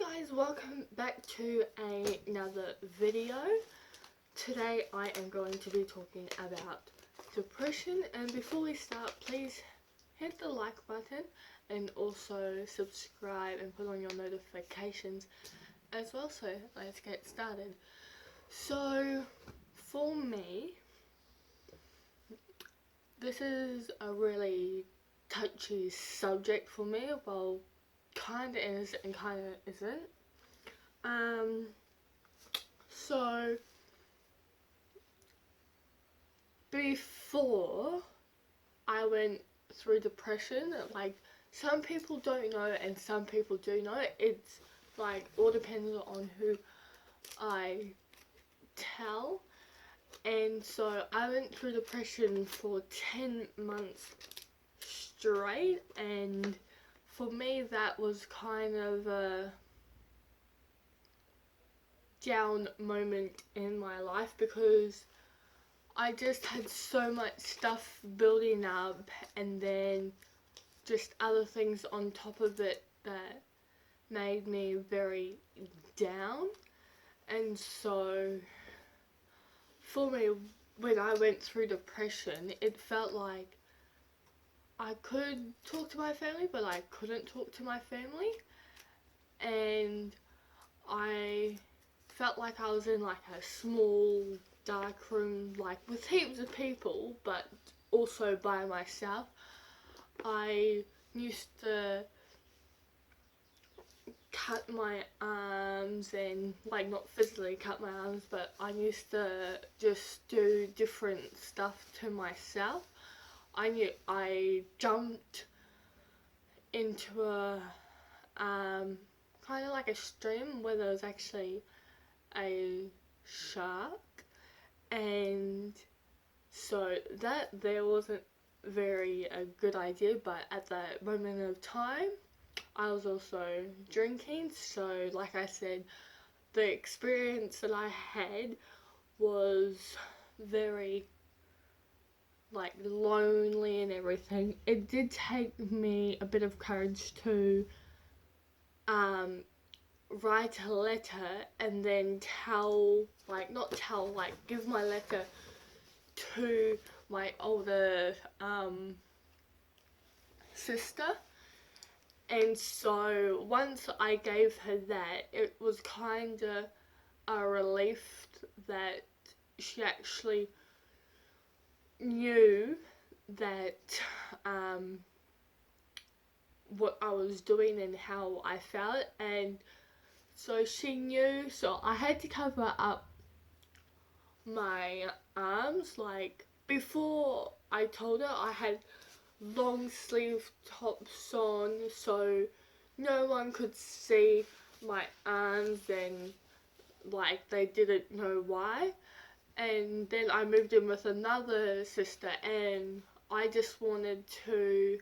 guys, welcome back to another video. Today I am going to be talking about depression, and before we start, please hit the like button and also subscribe and put on your notifications as well. So let's get started. So for me, this is a really touchy subject for me. Well, kind of is and kind of isn't. So before I went through depression, like, some people don't know and some people do know. It's like all depends on who I tell. And so I went through depression for 10 months straight, and for me that was kind of a down moment in my life because I just had so much stuff building up, and then just other things on top of it that made me very down. And so for me, when I went through depression, it felt like I could talk to my family, but I couldn't talk to my family, and I felt like I was in like a small dark room, like with heaps of people, but also by myself. I used to cut my arms, and like not physically cut my arms, but I used to just do different stuff to myself. I jumped into a kind of like a stream where there was actually a shark, and so that there wasn't very a good idea, but at that moment of time I was also drinking. So like I said, the experience that I had was very like lonely and everything. It did take me a bit of courage to write a letter and then give my letter to my older sister. And so once I gave her that, it was kind of a relief that she actually knew that what I was doing and how I felt. And so she knew, so I had to cover up my arms. Like, before I told her, I had long sleeve tops on so no one could see my arms, and like they didn't know why. And then I moved in with another sister, and I just wanted to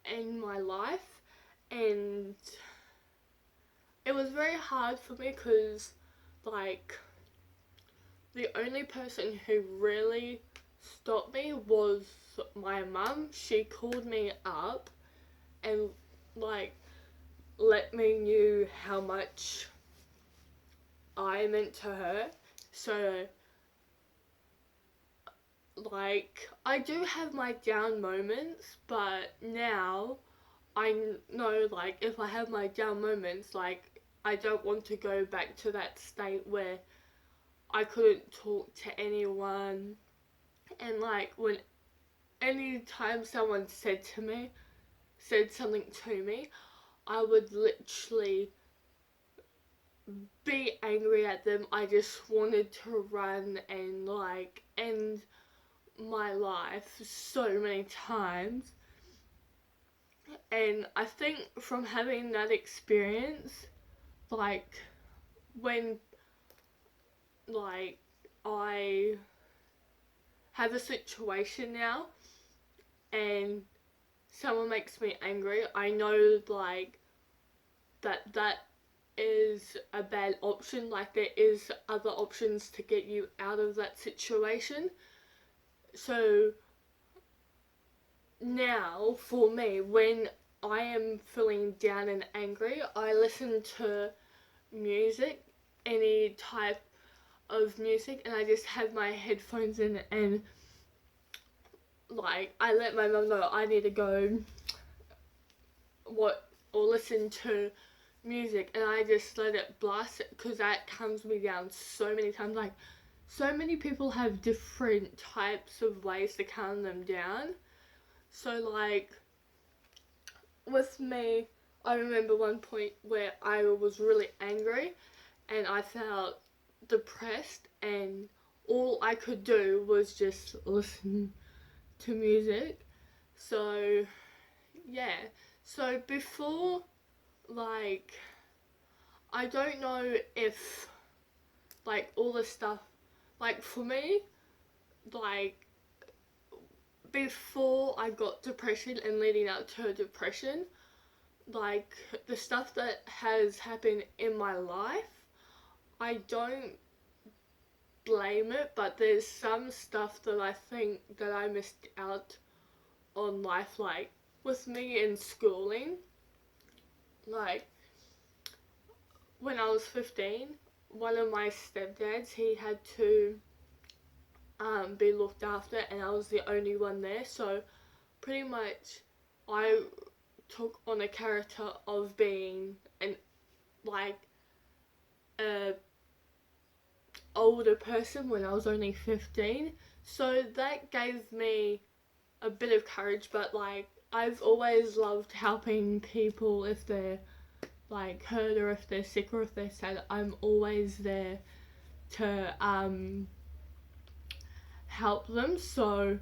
end my life. And it was very hard for me because, like, the only person who really stopped me was my mum. She called me up and, like, let me know how much I meant to her. So, like, I do have my down moments, but now I know, like, if I have my down moments, like, I don't want to go back to that state where I couldn't talk to anyone. And like, when any time someone said something to me, I would literally be angry at them. I just wanted to run and like end my life so many times. And I think from having that experience, like, when like I have a situation now and someone makes me angry, I know, like, that is a bad option. Like, there is other options to get you out of that situation. So now for me, when I am feeling down and angry, I listen to music, any type of music, and I just have my headphones in and like I let my mum know I need to go or listen to music, and I just let it blast because that calms me down so many times. Like, so many people have different types of ways to calm them down. So like with me, I remember one point where I was really angry and I felt depressed, and all I could do was just listen to music. So yeah, so before, like, I don't know if like all the stuff, like for me, like before I got depression and leading up to depression, like the stuff that has happened in my life, I don't blame it, but there's some stuff that I think that I missed out on life, like with me in schooling. Like when I was 15, one of my stepdads, he had to be looked after, and I was the only one there, so pretty much I took on a character of being an like a older person when I was only 15. So that gave me a bit of courage, but like I've always loved helping people if they're like hurt or if they're sick or if they're sad. I'm always there to help them. So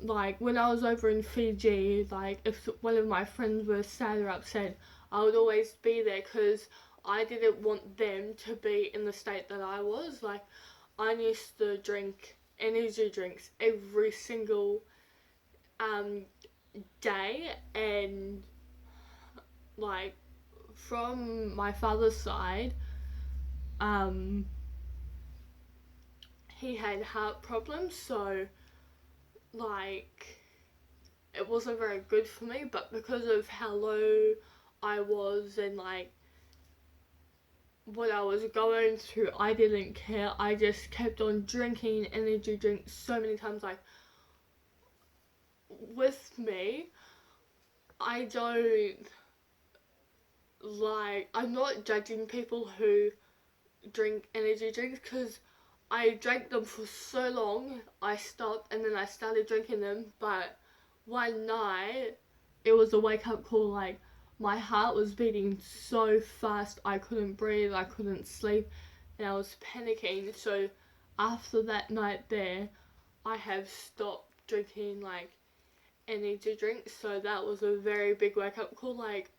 like when I was over in Fiji, like if one of my friends was sad or upset, I would always be there because I didn't want them to be in the state that I was. Like I used to drink energy drinks every single um, day, and like from my father's side, um, he had heart problems, so like it wasn't very good for me. But because of how low I was and like what I was going through, I didn't care. I just kept on drinking energy drinks so many times. Like with me, I don't like, I'm not judging people who drink energy drinks because I drank them for so long. I stopped and then I started drinking them, but one night it was a wake up call. Like my heart was beating so fast, I couldn't breathe, I couldn't sleep, and I was panicking. So after that night there, I have stopped drinking like energy drinks. So that was a very big wake up call. Like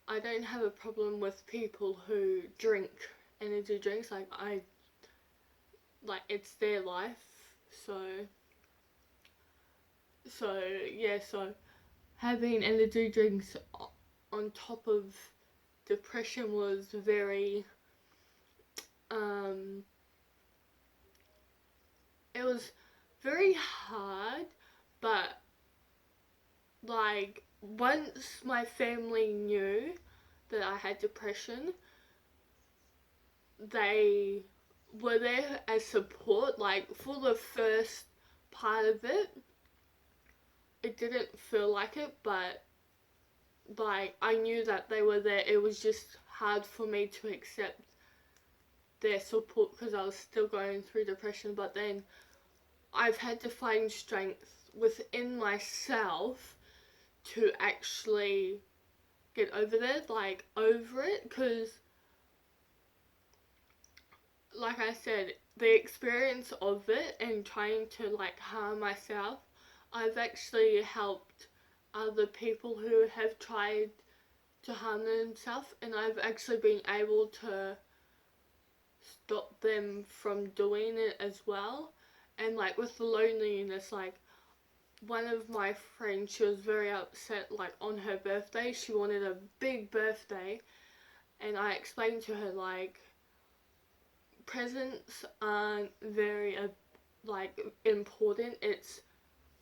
I don't have a problem with people who drink energy drinks. Like it's their life. So so yeah, so having energy drinks on top of depression was very um it was very hard, but like once my family knew that I had depression, they were there as support. Like for the first part of it, it didn't feel like it, but like I knew that they were there. It was just hard for me to accept their support because I was still going through depression. But then I've had to find strength within myself to actually get over there, like over it, because like I said, the experience of it and trying to like harm myself, I've actually helped other people who have tried to harm themselves, and I've actually been able to stop them from doing it as well. And like with the loneliness, like one of my friends, she was very upset. Like on her birthday, she wanted a big birthday, and I explained to her like presents aren't very like important. It's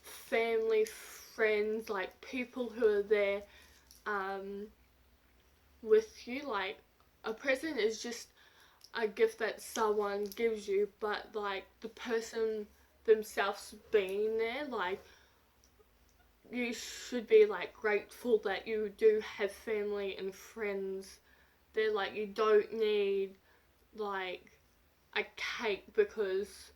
family friends, like people who are there with you. Like a present is just a gift that someone gives you, but like the person themselves being there, like you should be like grateful that you do have family and friends there. Like you don't need like a cake, because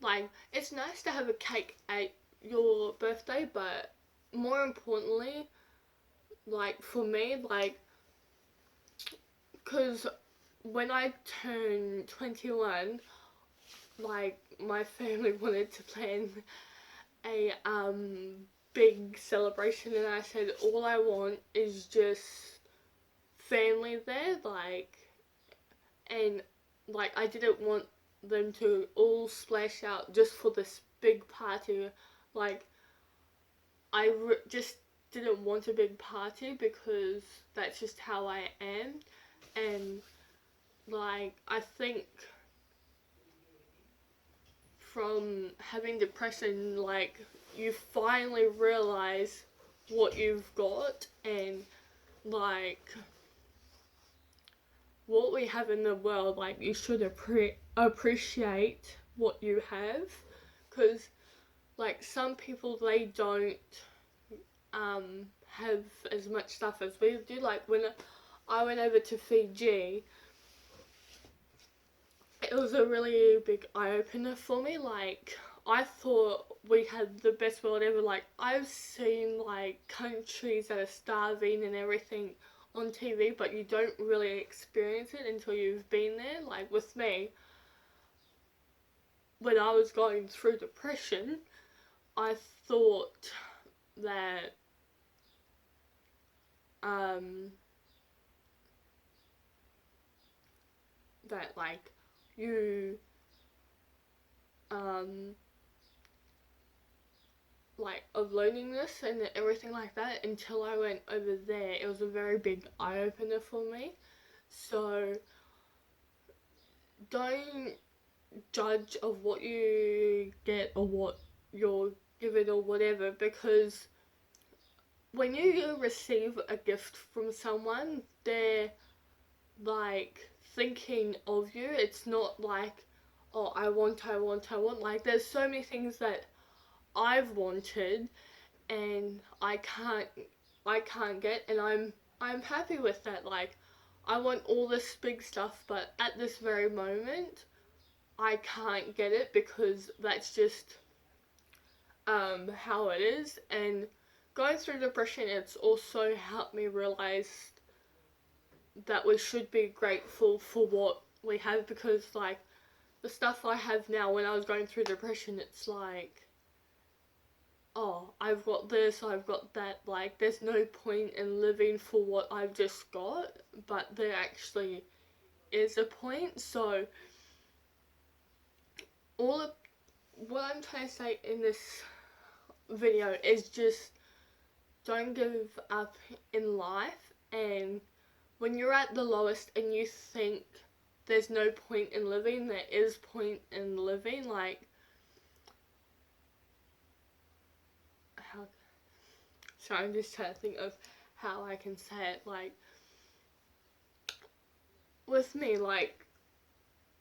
like it's nice to have a cake at your birthday, but more importantly, like for me, like because when I turned 21, like my family wanted to plan a big celebration, and I said all I want is just family there, like, and like I didn't want them to all splash out just for this big party. Like just didn't want a big party because that's just how I am. And like I think from having depression, like you finally realize what you've got, and like what we have in the world. Like you should appreciate what you have, because like some people, they don't have as much stuff as we do. Like when I went over to Fiji, it was a really big eye-opener for me. Like I thought we had the best world ever. Like I've seen like countries that are starving and everything on TV, but you don't really experience it until you've been there. Like with me, when I was going through depression, I thought that um that like you um like of loneliness and everything like that, until I went over there. It was a very big eye opener for me. So don't judge of what you get or what you're given or whatever, because when you receive a gift from someone, they're like thinking of you. It's not like, oh, I want. Like there's so many things that I've wanted and I can't get, and I'm happy with that. Like I want all this big stuff, but at this very moment I can't get it, because that's just how it is. And going through depression, it's also helped me realize that we should be grateful for what we have, because like the stuff I have now, when I was going through depression, it's like, oh, I've got this, I've got that. Like there's no point in living for what I've just got, but there actually is a point. So all of what I'm trying to say in this video is just don't give up in life. And when you're at the lowest and you think there's no point in living, there is point in living. Like how, so I'm just trying to think of how I can say it. Like with me, like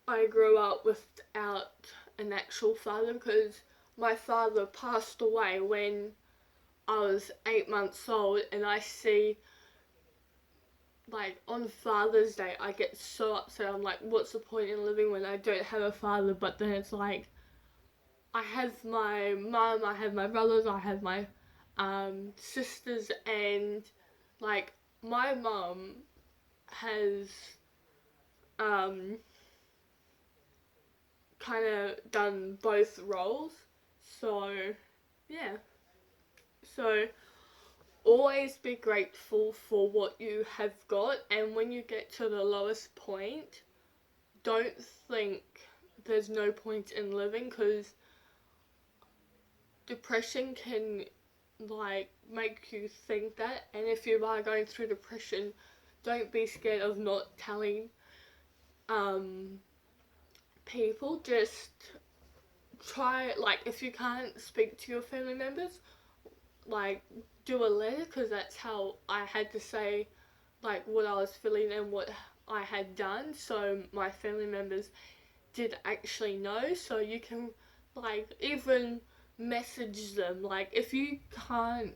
I grew up without an actual father, because my father passed away when I was 8 months old. And I see, like on Father's Day, I get so upset. I'm like, what's the point in living when I don't have a father? But then it's like, I have my mum, I have my brothers, I have my sisters, and like my mum has um kind of done both roles. So yeah, so always be grateful for what you have got, and when you get to the lowest point, don't think there's no point in living, because depression can like make you think that. And if you are going through depression, don't be scared of not telling people. Just try, like if you can't speak to your family members, like do a letter because that's how I had to say like what I was feeling and what I had done, so my family members did actually know. So you can like even message them, like if you can't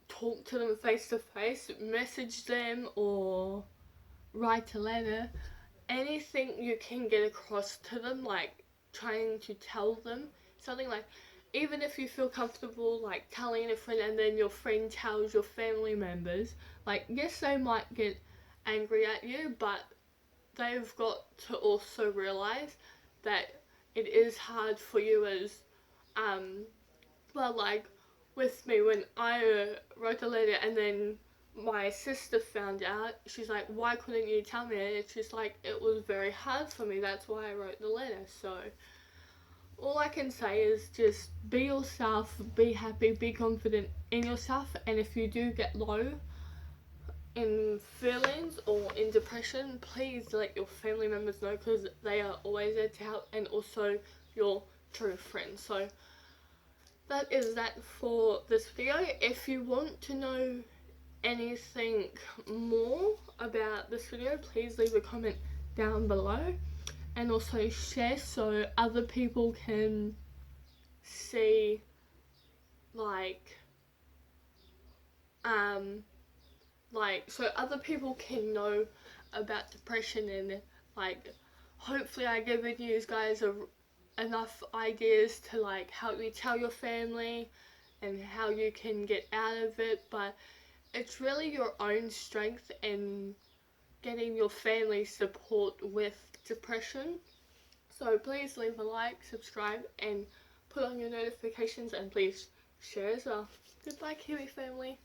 talk to them face to face, message them or write a letter. Anything you can get across to them, like trying to tell them something, like even if you feel comfortable like telling a friend and then your friend tells your family members, like yes they might get angry at you, but they've got to also realize that it is hard for you as well, like with me when I wrote a letter and then my sister found out, she's like, why couldn't you tell me? And it's just like, it was very hard for me, that's why I wrote the letter. So all I can say is just be yourself, be happy, be confident in yourself, and if you do get low in feelings or in depression, please let your family members know because they are always there to help, and also your true friends. So that is that for this video. If you want to know anything more about this video, please leave a comment down below and also share so other people can see um so other people can know about depression, and like hopefully I given you guys enough ideas to like help you tell your family and how you can get out of it. But it's really your own strength in getting your family support with depression. So please leave a like, subscribe, and put on your notifications, and please share as well. Goodbye, Kiwi family.